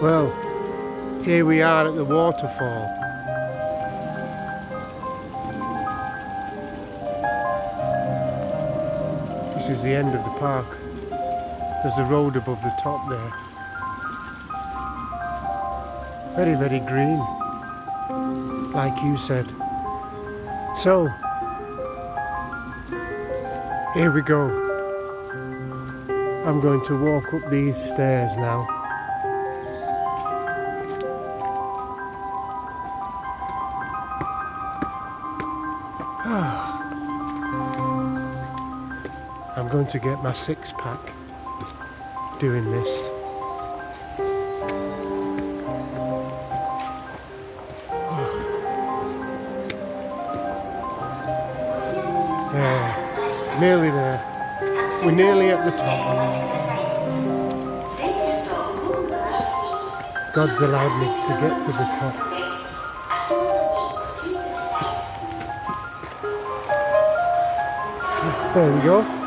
Well, here we are at the waterfall. This is the end of the park. There's the road above the top there. Very, very green, like you said. So, here we go. I'm going to walk up these stairs now. I'm going to get my six-pack doing this. Yeah, nearly there. We're nearly at the top. God's allowed me to get to the top. There we go.